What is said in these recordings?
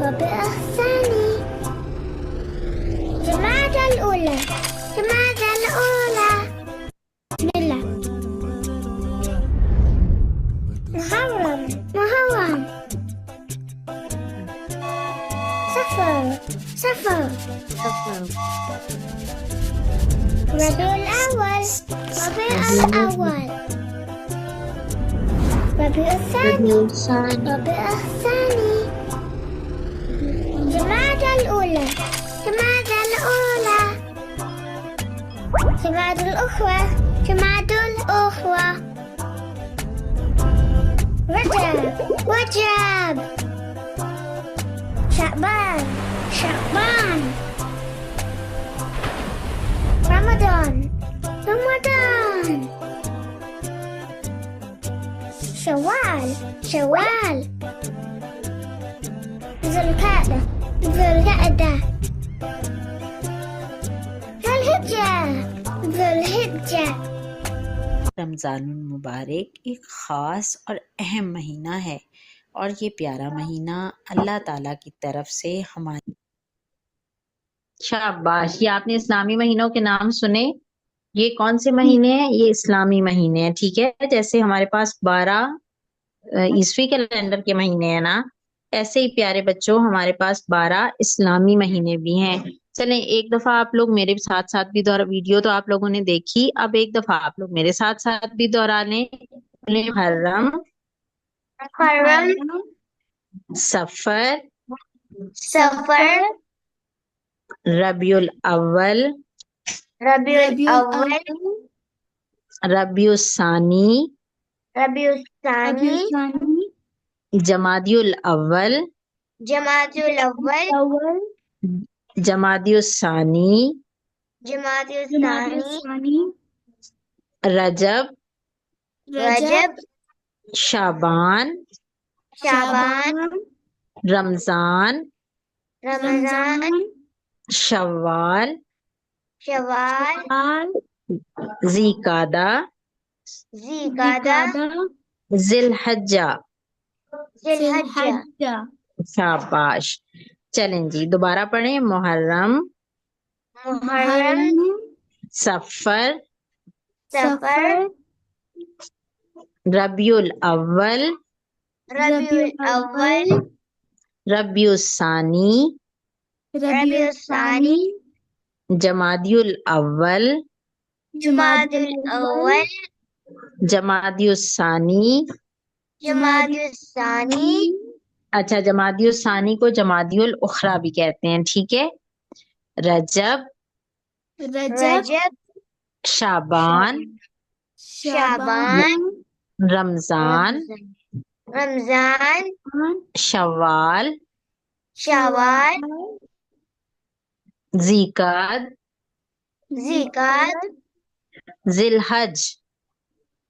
ربيع الثاني، جمادى الأولى، جمادى الأولى، بسم الله، محرم، محرم، صفر، صفر، ربيع الأول، ربيع الأول، ربيع الثاني، ربيع الثاني، جمادى الأولى، جمادى الأولى، جمادى الأخرى، جمادى الأخرى، رجب، رجب، شعبان، شعبان، رمضان، رمضان، شوال، شوال، ذو القعدة، ذو القعدة، ذو الحجة، ذو الحجة. رمضان المبارک ایک خاص اور اہم مہینہ ہے، اور یہ پیارا مہینہ اللہ تعالیٰ کی طرف سے ہماری شاباش، یہ آپ نے اسلامی مہینوں کے نام سنے؟ یہ کون سے مہینے ہیں؟ یہ اسلامی مہینے ہیں، ٹھیک ہے؟ جیسے ہمارے پاس 12 عیسوی کیلنڈر کے مہینے ہیں نا، ایسے ہی پیارے بچوں ہمارے پاس 12 اسلامی مہینے بھی ہیں۔ چلیں ایک دفعہ آپ لوگ میرے ساتھ ساتھ بھی دوہرا، ویڈیو تو آپ لوگوں نے دیکھی، اب ایک دفعہ آپ لوگ میرے ساتھ ساتھ بھی دوہرا لیں۔ محرم، محرم، سفر، سفر، ربیع الاول، ربيع ربيع الأول، الأول، ربیع الثانی، ربيع ربيع الثاني، الثاني، جمادی الاول، جمادى الأول، الأول، جمادی الثانی، جمادى جمادى الثاني، الثاني، رجب، رجب، رجب، شعبان، شعبان، شعبان، رمضان، رمضان، رمضان، شوال، شوال، شوال، ذی قعدہ، ذی ذی قعدہ، قعدہ، ذی الحجہ۔ ذی ذی الحجہ، الحجہ، شاباش، چلیں جی دوبارہ پڑھیں۔ محرم، محرم، محرم، سفر، سفر، سفر، ربیع الاول، ربيع ربيع الأول، الأول، ربیع الثانی، ربيع ربيع الثاني، الثاني، جمادی الاول، جمادى الأول، جمادی الثانی۔ جمادى الثاني، اچھا، جمادی الثانی کو جمادی الاخری بھی کہتے ہیں، ٹھیک ہے؟ رجب، رجب، رجب، شعبان، شعبان، رمضان، رمضان، شوال، شوال، ذی قعد، ذی قعد، ذی الحج۔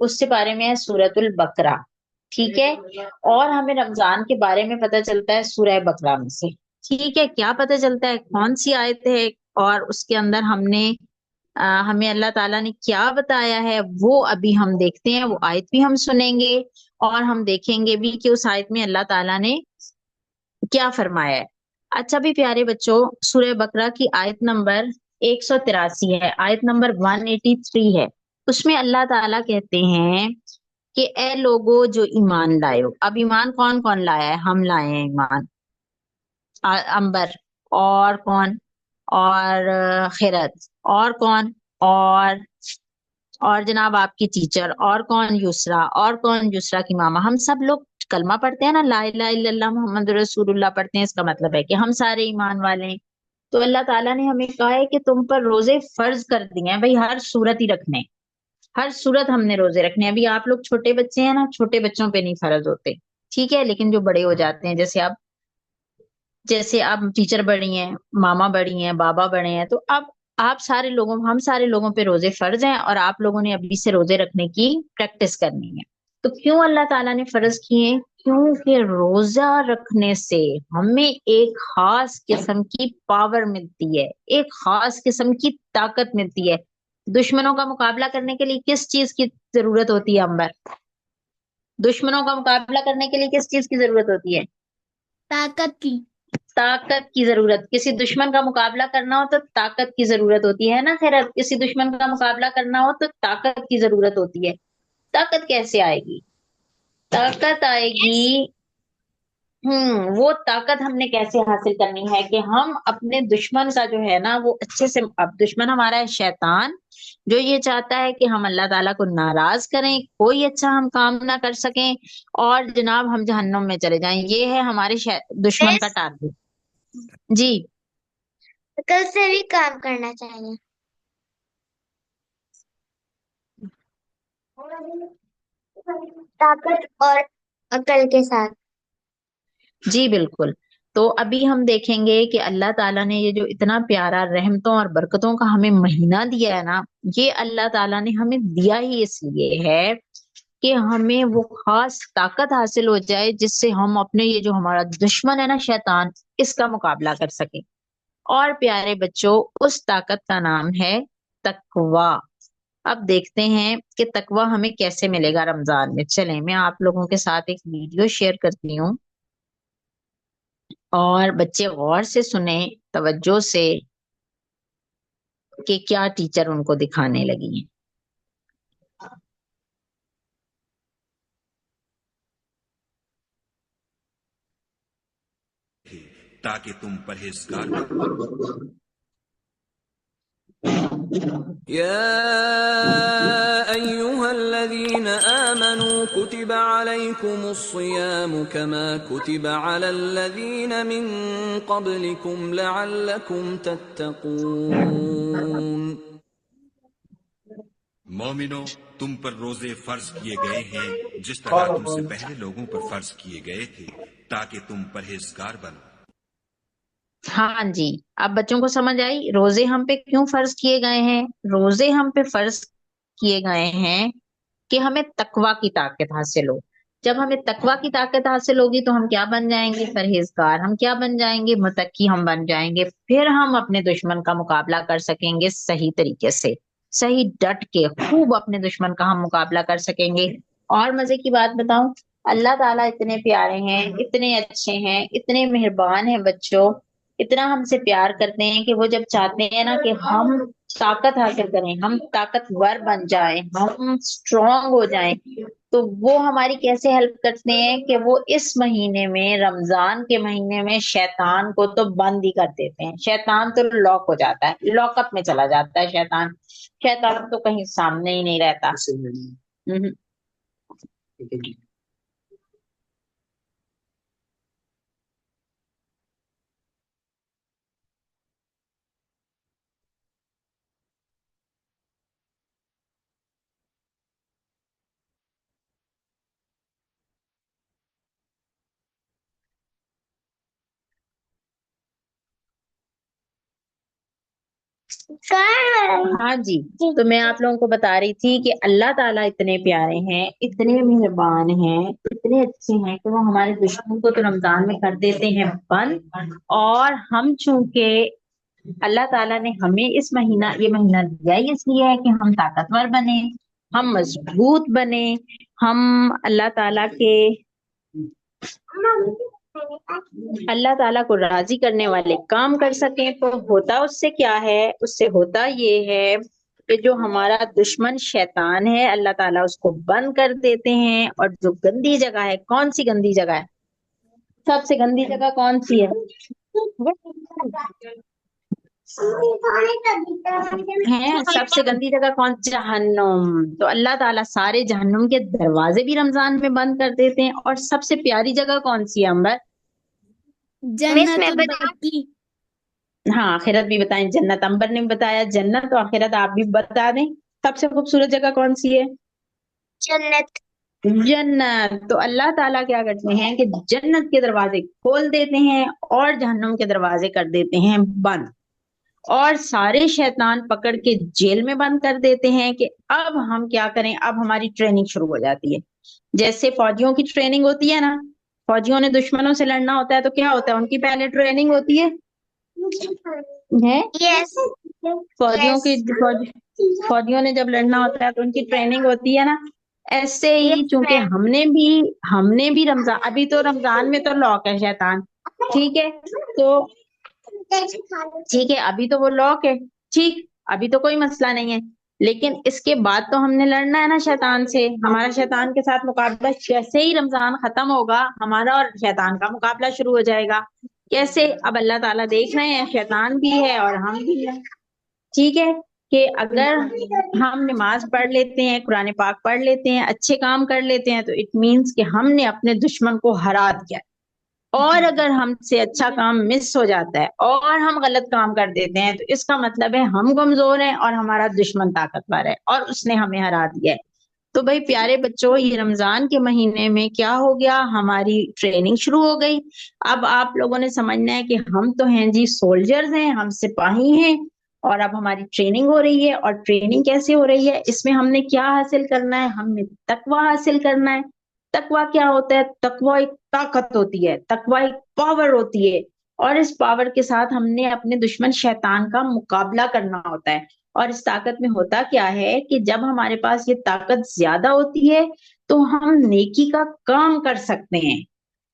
اس سے بارے میں ہے سورۃ البقرہ، ٹھیک ہے؟ اور ہمیں رمضان کے بارے میں پتہ چلتا ہے سورہ بقرہ میں سے، ٹھیک ہے؟ کیا پتہ چلتا ہے؟ کون سی آیت ہے اور اس کے اندر ہمیں اللہ تعالیٰ نے کیا بتایا ہے، وہ ابھی ہم دیکھتے ہیں، وہ آیت بھی ہم سنیں گے اور ہم دیکھیں گے بھی کہ اس آیت میں اللہ تعالیٰ نے کیا فرمایا ہے۔ اچھا بھی پیارے بچوں، سورہ بقرہ کی آیت نمبر 183 ہے، آیت نمبر 183 ہے، اس میں اللہ تعالیٰ کہتے ہیں کہ اے لوگو جو ایمان لائے ہو۔ اب ایمان کون کون لایا ہے؟ ہم لائے ہیں ایمان، امبر، اور کون؟ اور خیرت، اور کون؟ اور اور جناب آپ کی ٹیچر، اور کون؟ یسرا، اور کون؟ یسرا کی ماما۔ ہم سب لوگ کلمہ پڑھتے ہیں نا، لا الہ الا اللہ محمد رسول اللہ پڑھتے ہیں، اس کا مطلب ہے کہ ہم سارے ایمان والے ہیں۔ تو اللہ تعالیٰ نے ہمیں کہا ہے کہ تم پر روزے فرض کر دیے ہیں بھائی، ہر صورت ہی رکھنے، ہر صورت ہم نے روزے رکھنے ہیں۔ ابھی آپ لوگ چھوٹے بچے ہیں نا، چھوٹے بچوں پہ نہیں فرض ہوتے، ٹھیک ہے؟ لیکن جو بڑے ہو جاتے ہیں، جیسے اب ٹیچر بڑی ہیں، ماما بڑی ہیں، بابا بڑے ہیں، تو اب ہم سارے لوگوں پہ روزے فرض ہیں اور آپ لوگوں نے ابھی سے روزے رکھنے کی پریکٹس کرنی ہے۔ تو کیوں اللہ تعالیٰ نے فرض کیے ہیں؟ کیونکہ روزہ رکھنے سے ہمیں ایک خاص قسم کی پاور ملتی ہے، ایک خاص قسم کی طاقت ملتی ہے۔ دشمنوں کا مقابلہ کرنے کے لیے کس چیز کی ضرورت ہوتی ہے امبر؟ دشمنوں کا مقابلہ کرنے کے لیے کس چیز کی ضرورت ہوتی ہے؟ طاقت کی۔ طاقت کی ضرورت۔ کسی دشمن کا مقابلہ کرنا ہو تو طاقت کی ضرورت ہوتی ہے نا خیرت؟ کسی دشمن کا مقابلہ کرنا ہو تو طاقت کی ضرورت ہوتی ہے۔ طاقت کیسے آئے گی؟ طاقت آئے گی، وہ طاقت ہم نے کیسے حاصل کرنی ہے کہ ہم اپنے دشمن کا جو ہے نا وہ اچھے سے، اب دشمن ہمارا ہے شیطان، جو یہ چاہتا ہے کہ ہم اللہ تعالیٰ کو ناراض کریں، کوئی اچھا ہم کام نہ کر سکیں اور جناب ہم جہنم میں چلے جائیں، یہ ہے ہمارے دشمن کا ٹارگیٹ۔ جی عقل سے بھی کام کرنا چاہیے۔ طاقت اور عقل کے ساتھ۔ جی بالکل۔ تو ابھی ہم دیکھیں گے کہ اللہ تعالیٰ نے یہ جو اتنا پیارا رحمتوں اور برکتوں کا ہمیں مہینہ دیا ہے نا، یہ اللہ تعالیٰ نے ہمیں دیا ہی اس لیے ہے کہ ہمیں وہ خاص طاقت حاصل ہو جائے جس سے ہم اپنے یہ جو ہمارا دشمن ہے نا شیطان، اس کا مقابلہ کر سکیں۔ اور پیارے بچوں، اس طاقت کا نام ہے تقوی۔ اب دیکھتے ہیں کہ تقوی ہمیں کیسے ملے گا رمضان میں۔ چلیں میں آپ لوگوں کے ساتھ ایک ویڈیو شیئر کرتی ہوں اور بچے غور سے سنیں، توجہ سے، کہ کیا ٹیچر ان کو دکھانے لگی ہیں۔ تاکہ تم پرہیزگار بنو۔ يا أيها الذين آمنوا كتب عليكم الصيام كما كتب على الذين من قبلكم لعلكم تتقون۔ مومنو، تم پر روزے فرض کیے گئے ہیں جس طرح تم سے پہلے لوگوں پر فرض کیے گئے تھے تاکہ تم پرہیزگار بنو۔ ہاں جی، اب بچوں کو سمجھ آئی روزے ہم پہ کیوں فرض کیے گئے ہیں؟ روزے ہم پہ فرض کیے گئے ہیں کہ ہمیں تقوی کی طاقت حاصل ہو۔ جب ہمیں تقوی کی طاقت حاصل ہوگی تو ہم کیا بن جائیں گے؟ پرہیزگار۔ ہم کیا بن جائیں گے؟ متقی ہم بن جائیں گے۔ پھر ہم اپنے دشمن کا مقابلہ کر سکیں گے صحیح طریقے سے، صحیح ڈٹ کے خوب اپنے دشمن کا ہم مقابلہ کر سکیں گے۔ اور مزے کی بات بتاؤں، اللہ تعالیٰ اتنے پیارے ہیں، اتنے اچھے ہیں، اتنے مہربان ہیں بچوں، اتنا ہم سے پیار کرتے ہیں کہ وہ جب چاہتے ہیں نا کہ ہم طاقت حاصل کریں، ہم طاقتور بن جائیں، ہم اسٹرانگ ہو جائیں، تو وہ ہماری کیسے ہیلپ کرتے ہیں کہ وہ اس مہینے میں، رمضان کے مہینے میں، شیطان کو تو بند ہی کر دیتے ہیں۔ شیطان تو لاک ہو جاتا ہے، لاک اپ میں چلا جاتا ہے شیطان۔ شیطان تو کہیں سامنے ہی نہیں رہتا۔ ہوں۔ ہاں جی، تو میں آپ لوگوں کو بتا رہی تھی کہ اللہ تعالیٰ اتنے پیارے ہیں، اتنے مہربان ہیں، اتنے اچھے ہیں کہ وہ ہمارے دشمن کو تو رمضان میں کر دیتے ہیں بند، اور ہم چونکہ اللہ تعالیٰ نے ہمیں یہ مہینہ دیا ہی اس لیے ہے کہ ہم طاقتور بنے، ہم مضبوط بنے، ہم اللہ تعالیٰ کو راضی کرنے والے کام کر سکیں۔ تو ہوتا اس سے کیا ہے؟ اس سے ہوتا یہ ہے کہ جو ہمارا دشمن شیطان ہے اللہ تعالیٰ اس کو بند کر دیتے ہیں، اور جو گندی جگہ ہے، کون سی گندی جگہ ہے؟ سب سے گندی جگہ کون سی ہے؟ سب سے گندی جگہ کون؟ جہنم۔ تو اللہ تعالیٰ سارے جہنم کے دروازے بھی رمضان میں بند کر دیتے ہیں۔ اور سب سے پیاری جگہ کون سی ہے امبر؟ جنت البر کی۔ ہاں آخرت بھی بتائیں، جنت امبر نے بتایا، جنت تو آخرت آپ بھی بتا دیں۔ سب سے خوبصورت جگہ کون سی ہے؟ جنت۔ جنت۔ تو اللہ تعالیٰ کیا کرتے ہیں کہ جنت کے دروازے کھول دیتے ہیں اور جہنم کے دروازے کر دیتے ہیں بند، اور سارے شیطان پکڑ کے جیل میں بند کر دیتے ہیں کہ اب ہم کیا کریں، اب ہماری ٹریننگ شروع ہو جاتی ہے۔ جیسے فوجیوں کی ٹریننگ ہوتی ہے نا، فوجیوں نے دشمنوں سے لڑنا ہوتا ہے تو کیا ہوتا ہے؟ ان کی پہلے ٹریننگ ہوتی ہے۔ یس فوجیوں نے جب لڑنا ہوتا ہے تو ان کی ٹریننگ ہوتی ہے نا۔ ایسے ہی چونکہ ہم نے بھی رمضان، ابھی تو رمضان میں تو لاک ہے شیطان، ٹھیک ہے، تو ٹھیک ہے ابھی تو وہ لاک ہے، ٹھیک، ابھی تو کوئی مسئلہ نہیں ہے، لیکن اس کے بعد تو ہم نے لڑنا ہے نا شیطان سے۔ ہمارا شیطان کے ساتھ مقابلہ، جیسے ہی رمضان ختم ہوگا ہمارا اور شیطان کا مقابلہ شروع ہو جائے گا۔ کیسے؟ اب اللہ تعالیٰ دیکھ رہے ہیں شیطان بھی ہے اور ہم بھی ہیں، ٹھیک ہے، کہ اگر ہم نماز پڑھ لیتے ہیں، قرآن پاک پڑھ لیتے ہیں، اچھے کام کر لیتے ہیں، تو اٹ مینس کہ ہم نے اپنے دشمن کو ہرا دیا۔ اور اگر ہم سے اچھا کام مس ہو جاتا ہے اور ہم غلط کام کر دیتے ہیں تو اس کا مطلب ہے ہم کمزور ہیں اور ہمارا دشمن طاقتور ہے اور اس نے ہمیں ہرا دیا ہے۔ تو بھائی پیارے بچوں، یہ رمضان کے مہینے میں کیا ہو گیا؟ ہماری ٹریننگ شروع ہو گئی۔ اب آپ لوگوں نے سمجھنا ہے کہ ہم تو ہیں جی سولجرز ہیں، ہم سپاہی ہیں، اور اب ہماری ٹریننگ ہو رہی ہے۔ اور ٹریننگ کیسے ہو رہی ہے؟ اس میں ہم نے کیا حاصل کرنا ہے؟ ہم نے تقویٰ حاصل کرنا ہے۔ تقویٰ کیا ہوتا ہے؟ تقویٰ ایک طاقت ہوتی ہے، تقویٰ ایک پاور ہوتی ہے، اور اس پاور کے ساتھ ہم نے اپنے دشمن شیطان کا مقابلہ کرنا ہوتا ہے۔ اور اس طاقت میں ہوتا کیا ہے کہ جب ہمارے پاس یہ طاقت زیادہ ہوتی ہے تو ہم نیکی کا کام کر سکتے ہیں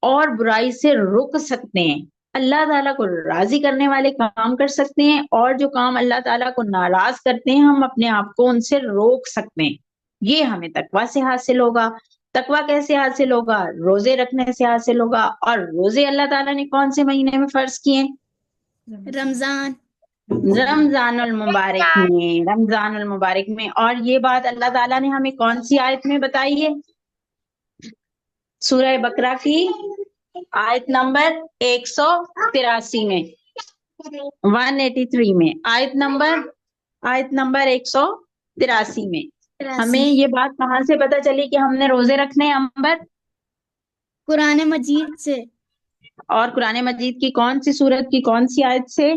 اور برائی سے رک سکتے ہیں، اللہ تعالیٰ کو راضی کرنے والے کام کر سکتے ہیں، اور جو کام اللہ تعالیٰ کو ناراض کرتے ہیں ہم اپنے آپ کو ان سے روک سکتے ہیں۔ یہ ہمیں تقویٰ سے حاصل ہوگا۔ تقویٰ کیسے حاصل ہوگا؟ روزے رکھنے سے حاصل ہوگا۔ اور روزے اللہ تعالیٰ نے کون سے مہینے میں فرض کیے؟ رمضان المبارک میں، رمضان المبارک میں۔ اور یہ بات اللہ تعالیٰ نے ہمیں کون سی آیت میں بتائی ہے؟ سورہ بقرہ کی آیت نمبر 183 میں، 183 میں، آیت نمبر 183 میں ہمیں یہ بات کہاں سے پتہ چلی کہ ہم نے روزے رکھنے ہیں امبر؟ قرآن مجید سے۔ اور قرآن مجید کی کون سی سورت کی کون سی آیت سے؟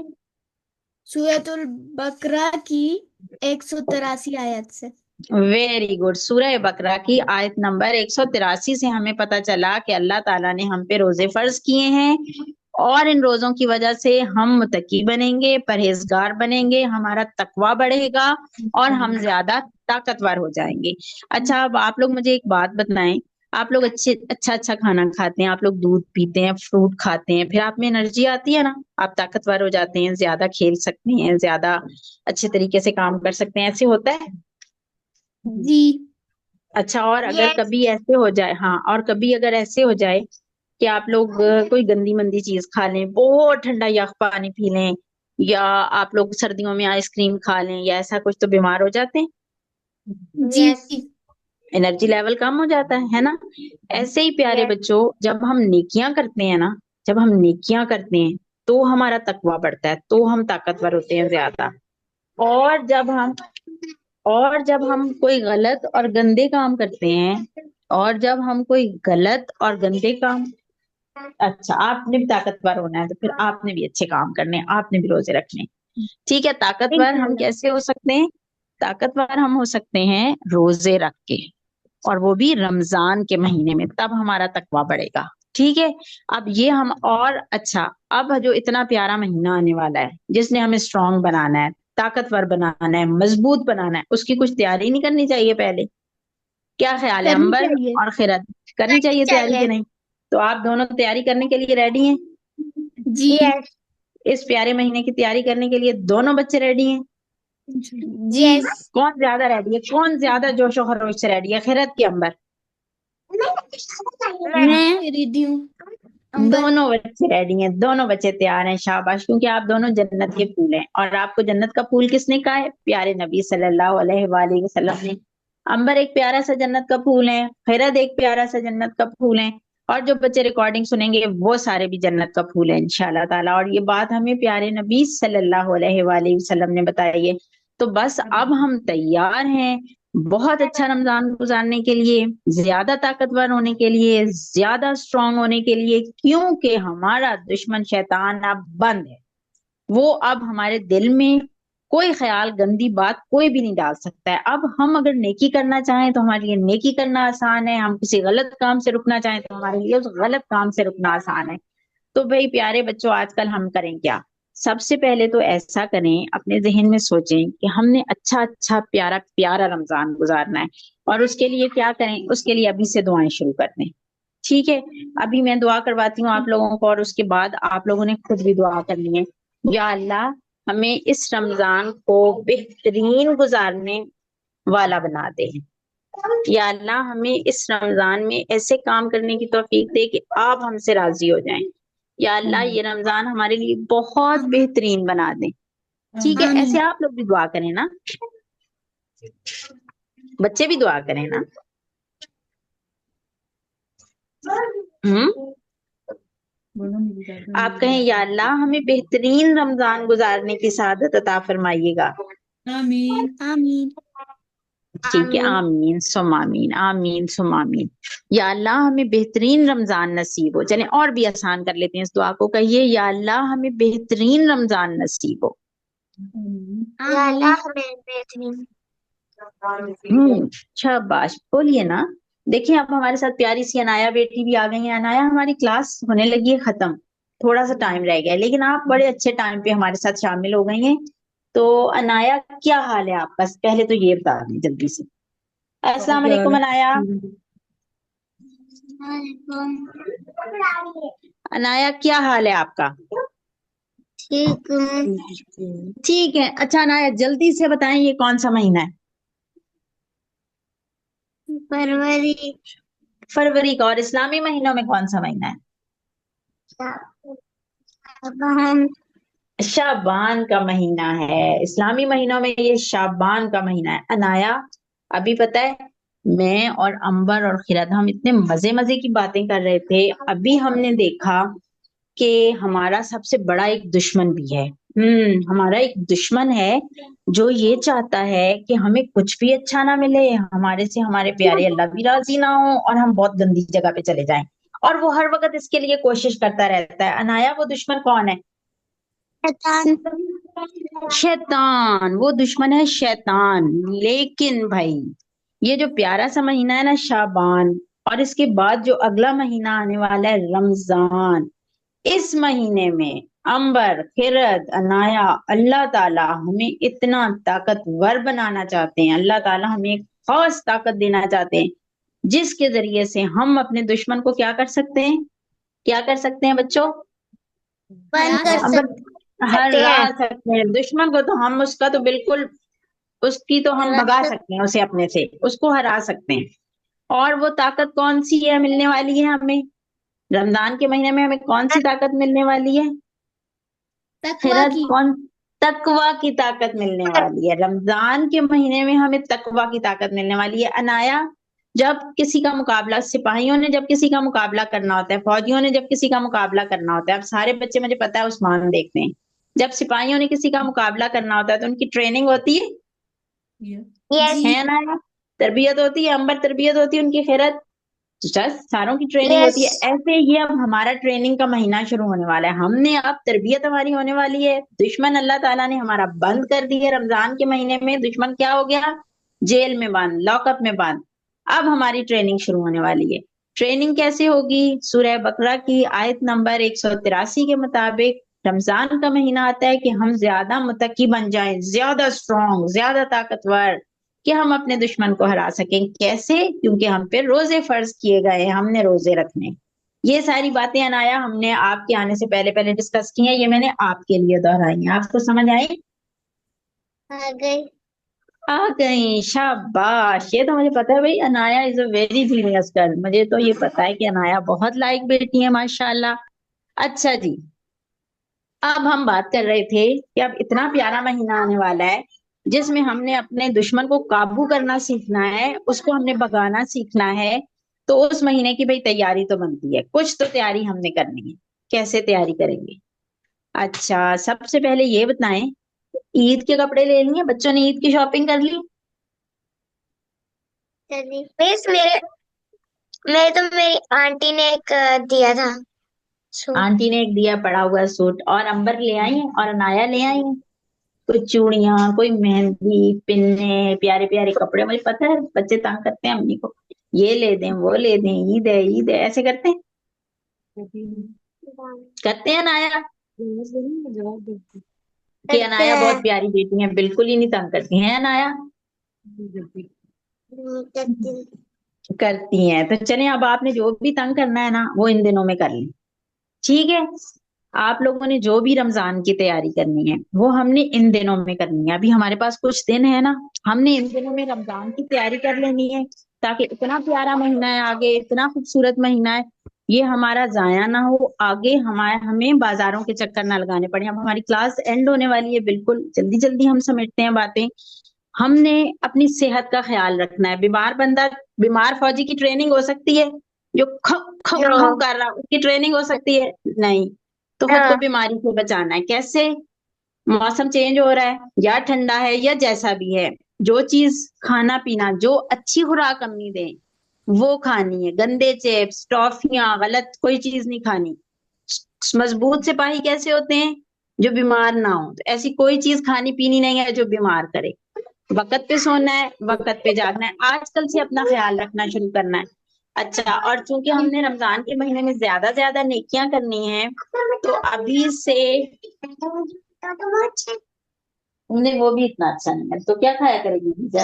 سورۃ البقرہ کی 183 آیت سے۔ ویری گڈ، سورہ بقرہ کی آیت نمبر 183 سے ہمیں پتہ چلا کہ اللہ تعالیٰ نے ہم پہ روزے فرض کیے ہیں، اور ان روزوں کی وجہ سے ہم متقی بنیں گے، پرہیزگار بنیں گے، ہمارا تقویٰ بڑھے گا اور ہم زیادہ طاقتور ہو جائیں گے۔ اچھا اب آپ لوگ مجھے ایک بات بتائیں، آپ لوگ اچھا کھانا کھاتے ہیں، آپ لوگ دودھ پیتے ہیں، فروٹ کھاتے ہیں، پھر آپ میں انرجی آتی ہے نا، آپ طاقتور ہو جاتے ہیں، زیادہ کھیل سکتے ہیں، زیادہ اچھے طریقے سے کام کر سکتے ہیں، ایسے ہوتا ہے؟ جی۔ اچھا، اور اگر کبھی ایسے ہو جائے، ہاں، اور کبھی اگر ایسے ہو جائے کہ آپ لوگ کوئی گندی مندی چیز کھا لیں، بہت ٹھنڈا یخ پانی پی لیں، یا آپ لوگ سردیوں میں آئس کریم کھا لیں یا ایسا کچھ، تو بیمار ہو جاتے ہیں، جی۔ انرجی لیول کم ہو جاتا ہے نا۔ ایسے ہی پیارے بچوں، جب ہم نیکیاں کرتے ہیں نا، جب ہم نیکیاں کرتے ہیں تو ہمارا تقویٰ بڑھتا ہے، تو ہم طاقتور ہوتے ہیں زیادہ۔ اور جب ہم کوئی غلط اور گندے کام کرتے ہیں، اور جب ہم کوئی غلط اور گندے کام، اچھا آپ نے بھی طاقتور ہونا ہے تو پھر آپ نے بھی اچھے کام کرنے، آپ نے بھی روزے رکھنے، ٹھیک ہے، طاقتور ہم کیسے ہو سکتے ہیں؟ طاقتور ہم ہو سکتے ہیں روزے رکھ کے، اور وہ بھی رمضان کے مہینے میں، تب ہمارا تقویٰ بڑھے گا. ٹھیک ہے، اب یہ ہم اور اچھا، اب جو اتنا پیارا مہینہ آنے والا ہے جس نے ہمیں اسٹرانگ بنانا ہے، طاقتور بنانا ہے، مضبوط بنانا ہے، اس کی کچھ تیاری نہیں کرنی چاہیے پہلے؟ کیا خیال ہے کرنی امبر چاہیے. اور خیرت؟ کرنی چاہیے تیاری کہ نہیں؟ تو آپ دونوں تیاری کرنے کے لیے ریڈی ہیں؟ جی یس اس پیارے مہینے کی تیاری کرنے کے لیے دونوں بچے ریڈی ہیں؟ جی یس کون زیادہ ریڈی ہے؟ کون زیادہ جوش و خروش سے ریڈی ہے، خیرت کی امبر؟ میں ریڈی ہوں. امبر دونوں بچے ریڈی ہیں، دونوں بچے تیار ہیں. شاباش، کیونکہ آپ دونوں جنت کے پھول ہیں، اور آپ کو جنت کا پھول کس نے کہا ہے؟ پیارے نبی صلی اللہ علیہ وآلہ وسلم نے. امبر ایک پیارا سا جنت کا پھول ہے، خیرت ایک پیارا سا جنت کا پھول ہے، اور جو بچے ریکارڈنگ سنیں گے وہ سارے بھی جنت کا پھول ہیں انشاءاللہ تعالیٰ. اور یہ بات ہمیں پیارے نبی صلی اللہ علیہ وآلہ وسلم نے بتائی ہے. تو بس اب ہم تیار ہیں بہت اچھا رمضان گزارنے کے لیے، زیادہ طاقتور ہونے کے لیے، زیادہ اسٹرانگ ہونے کے لیے، کیونکہ ہمارا دشمن شیطان اب بند ہے. وہ اب ہمارے دل میں کوئی خیال، گندی بات کوئی بھی نہیں ڈال سکتا ہے. اب ہم اگر نیکی کرنا چاہیں تو ہمارے لیے نیکی کرنا آسان ہے، ہم کسی غلط کام سے رکنا چاہیں تو ہمارے لیے اس غلط کام سے رکنا آسان ہے. تو بھائی پیارے بچوں، آج کل ہم کریں کیا؟ سب سے پہلے تو ایسا کریں، اپنے ذہن میں سوچیں کہ ہم نے اچھا اچھا پیارا پیارا رمضان گزارنا ہے. اور اس کے لیے کیا کریں؟ اس کے لیے ابھی سے دعائیں شروع کر دیں. ٹھیک ہے، ابھی میں دعا کرواتی ہوں آپ لوگوں کو، اور اس کے بعد آپ لوگوں نے خود بھی دعا کرنی ہے. یا اللہ، ہمیں اس رمضان کو بہترین گزارنے والا بنا دے. یا اللہ، ہمیں اس رمضان میں ایسے کام کرنے کی توفیق دے کہ آپ ہم سے راضی ہو جائیں. یا اللہ، یہ رمضان ہمارے لیے بہت بہترین بنا دیں. ٹھیک ہے، ایسے آپ لوگ بھی دعا کریں نا، بچے بھی دعا کریں نا. آپ کہیں یا اللہ ہمیں بہترین رمضان گزارنے کی سعادت عطا فرمائیے گا. آمین آمین. ٹھیک ہے، آمین سم آمین، آمین سم آمین. یا اللہ ہمیں بہترین رمضان نصیب ہو. چلیں اور بھی آسان کر لیتے ہیں اس دعا کو. کہیے یا اللہ ہمیں بہترین رمضان نصیب ہو. یا اللہ ہمیں بہترین. شاباش، بولیے نا. دیکھیں اب ہمارے ساتھ پیاری سی انایا بیٹی بھی آ گئی ہیں. انایا، ہماری کلاس ہونے لگی ہے ختم، تھوڑا سا ٹائم رہ گیا ہے، لیکن آپ بڑے اچھے ٹائم پہ ہمارے ساتھ شامل ہو گئی ہیں. تو انایا، کیا حال ہے آپ کا؟ پہلے تو یہ بتا دیں جلدی سے. السلام علیکم انایا. انایا، کیا حال ہے آپ کا؟ ٹھیک ٹھیک ہے. اچھا انایا، جلدی سے بتائیں یہ کون سا مہینہ ہے؟ فروری. فروری کا. اور اسلامی مہینوں میں کون سا مہینہ ہے؟ شعبان کا مہینہ ہے. اسلامی مہینوں میں یہ شعبان کا مہینہ ہے. انایا، ابھی پتہ ہے میں اور امبر اور خیرت ہم اتنے مزے مزے کی باتیں کر رہے تھے، ابھی ہم نے دیکھا کہ ہمارا سب سے بڑا ایک دشمن بھی ہے. ہمارا ایک دشمن ہے جو یہ چاہتا ہے کہ ہمیں کچھ بھی اچھا نہ ملے، ہمارے سے ہمارے پیارے اللہ بھی راضی نہ ہو، اور ہم بہت گندی جگہ پہ چلے جائیں. اور وہ ہر وقت اس کے لیے کوشش کرتا رہتا ہے. انایا، وہ دشمن کون ہے؟ شیطان. وہ دشمن ہے شیطان. لیکن بھائی، یہ جو پیارا سا مہینہ ہے نا شعبان، اور اس کے بعد جو اگلا مہینہ آنے والا ہے رمضان، اس مہینے میں امبر، خیرت، انایا، اللہ تعالیٰ ہمیں اتنا طاقتور بنانا چاہتے ہیں. اللہ تعالیٰ ہمیں ایک خاص طاقت دینا چاہتے ہیں جس کے ذریعے سے ہم اپنے دشمن کو کیا کر سکتے ہیں؟ کیا کر سکتے ہیں بچوں؟ بند کر امبر، سکتے ہرا ہیں. سکتے ہیں دشمن کو. تو ہم اس کا تو بالکل، اس کی تو ہم بھگا سکتے ہیں اسے اپنے سے، اس کو ہرا سکتے ہیں. اور وہ طاقت کون سی ہے ملنے والی ہے ہمیں رمضان کے مہینے میں؟ ہمیں کون سی طاقت ملنے والی ہے؟ تقوی خیرت، کی. کون؟ تقوی کی طاقت ملنے والی ہے. رمضان کے مہینے میں ہمیں تقوی کی طاقت ملنے والی ہے. انایا، جب کسی کا مقابلہ، سپاہیوں نے جب کسی کا مقابلہ کرنا ہوتا ہے، فوجیوں نے جب کسی کا مقابلہ کرنا ہوتا ہے، اب سارے بچے مجھے پتا ہے عثمان دیکھتے ہیں، جب سپاہیوں نے کسی کا مقابلہ کرنا ہوتا ہے تو ان کی ٹریننگ ہوتی ہے، یس. ہے نا؟ تربیت ہوتی ہے. امبر، تربیت ہوتی ہے ان کی. خیرت، ساروں کی ٹریننگ ہوتی ہے Yes. ایسے. یہ اب ہمارا ٹریننگ کا مہینہ شروع ہونے والا ہے. ہم نے اب تربیت ہماری ہونے والی ہے. دشمن اللہ تعالیٰ نے ہمارا بند کر دی ہے. رمضان کے مہینے میں دشمن کیا ہو گیا؟ جیل میں بند، لاک اپ میں بند. اب ہماری ٹریننگ شروع ہونے والی ہے. ٹریننگ کیسے ہوگی؟ سورہ بقرہ کی آیت نمبر 183 کے مطابق رمضان کا مہینہ آتا ہے کہ ہم زیادہ متقی بن جائیں، زیادہ اسٹرانگ، زیادہ طاقتور، کہ ہم اپنے دشمن کو ہرا سکیں. کیسے؟ کیونکہ ہم پہ روزے فرض کیے گئے ہیں، ہم نے روزے رکھنے. یہ ساری باتیں عنایا ہم نے آپ کے آنے سے پہلے ڈسکس کی ہیں. یہ میں نے آپ کے لیے دہرائی ہیں. آپ کو سمجھ آئی؟ آ گئی. آ گئی. شاباش. یہ تو مجھے پتا ہے بھائی، عنایا از اے ویری جینیس گرل. مجھے تو یہ پتا ہے کہ عنایا بہت لائق بیٹی ہے ماشاءاللہ. اچھا جی، اب ہم بات کر رہے تھے کہ اب اتنا پیارا مہینہ آنے والا ہے جس میں ہم نے اپنے دشمن کو قابو کرنا سیکھنا ہے، اس کو ہم نے بھگانا سیکھنا ہے. تو اس مہینے کی بھائی تیاری تو بنتی ہے، کچھ تو تیاری ہم نے کرنی ہے. کیسے تیاری کریں گے؟ اچھا، سب سے پہلے یہ بتائیں، عید کے کپڑے لے لیے بچوں نے؟ عید کی شاپنگ کر لی؟ مس میرے تو میری آنٹی نے ایک دیا تھا سوٹ. آنٹی نے ایک دیا پڑا ہوا سوٹ. اور امبر لے آئی ہیں اور عنایا لے آئی ہیں؟ کوئی چوڑیاں، کوئی مہندی، پننے، پیارے پیارے کپڑے. مجھے پتا ہے بچے تنگ کرتے ہیں امی کو، یہ لے دیں وہ لے دیں، عید ہے عید ہے، ایسے کرتے ہیں. کرتے ہیں عنایا؟ کہ عنایا بہت پیاری بیٹی ہیں، بالکل ہی نہیں تنگ کرتی ہیں عنایا؟ کرتی ہیں. تو چلیں اب آپ نے جو بھی تنگ کرنا ہے نا وہ ان دنوں میں کر لیں. ٹھیک ہے، آپ لوگوں نے جو بھی رمضان کی تیاری کرنی ہے وہ ہم نے ان دنوں میں کرنی ہے. ابھی ہمارے پاس کچھ دن ہے نا، ہم نے ان دنوں میں رمضان کی تیاری کر لینی ہے تاکہ اتنا پیارا مہینہ ہے آگے، اتنا خوبصورت مہینہ ہے، یہ ہمارا ضائع نہ ہو. آگے ہمیں بازاروں کے چکر نہ لگانے پڑے. اب ہماری کلاس اینڈ ہونے والی ہے، بالکل جلدی جلدی ہم سمیٹتے ہیں باتیں. ہم نے اپنی صحت کا خیال رکھنا ہے. بیمار فوجی کی ٹریننگ ہو سکتی ہے؟ جو کھو کر رہا اس کی ٹریننگ ہو سکتی ہے؟ نہیں. تو خود کو بیماری سے بچانا ہے. کیسے؟ موسم چینج ہو رہا ہے یا ٹھنڈا ہے یا جیسا بھی ہے، جو چیز کھانا پینا، جو اچھی خوراک امی دیں وہ کھانی ہے. گندے چپس، ٹافیاں، غلط کوئی چیز نہیں کھانی. مضبوط سپاہی کیسے ہوتے ہیں؟ جو بیمار نہ ہو. تو ایسی کوئی چیز کھانی پینی نہیں ہے جو بیمار کرے. وقت پہ سونا ہے، وقت پہ جاگنا ہے. آج کل سے اپنا خیال رکھنا شروع کرنا ہے. اچھا، اور چونکہ ہم نے رمضان کے مہینے میں زیادہ زیادہ نیکیاں کرنی ہیں تو ابھی سے انہیں وہ بھی اتنا اچھا نہیں ہے تو کیا کھایا کرے گی دیجا؟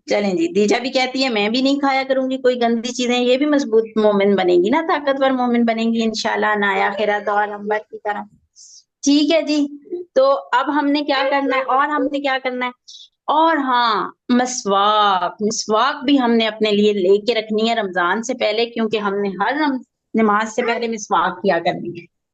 چلیں جی، دیجا بھی کہتی ہے میں بھی نہیں کھایا کروں گی کوئی گندی چیزیں. یہ بھی مضبوط مومن بنے گی نا، طاقتور مومن بنے گی انشاءاللہ عنایا خیرات اور امبر کی طرح. ٹھیک ہے جی. تو اب ہم نے کیا کرنا ہے اور ہم نے کیا کرنا ہے؟ اور ہاں، مسواک بھی ہم نے اپنے لیے لے کے رکھنی ہے رمضان سے پہلے، کیونکہ ہم نے ہر نماز سے پہلے مسواک کیا کرنی ہے.